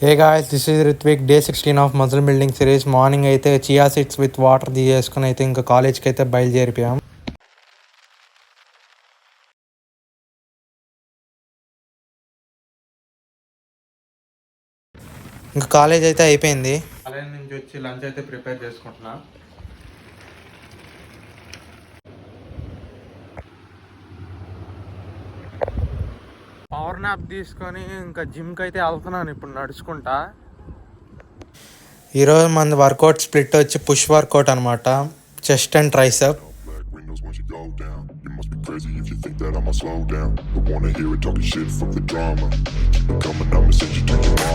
Hey guys, this is Ritvik, day 16 of muscle building series. Morning అయితే chia seeds with water తీసుకుని అయితే ఇంకా కాలేజ్కి అయితే బయలుదేరిపోయాం. ఇంకా కాలేజ్ అయితే అయిపోయింది. కాలేజ్ నుంచి వచ్చి లంచ్ అయితే ప్రిపేర్ చేసుకుంటున్నా. పవర్ నాప్ తీసుకొని ఇంకా జిమ్కి అయితే వెళ్తున్నాను ఇప్పుడు నడుచుకుంటా. ఈరోజు మన వర్కౌట్ స్ప్లిట్ వచ్చి పుష్ వర్కౌట్ అనమాట, chest and tricep. Crazy if you think that I'ma slow down. Don't wanna hear it talking shit from the drama. Keep it coming, I'ma send you to your mama.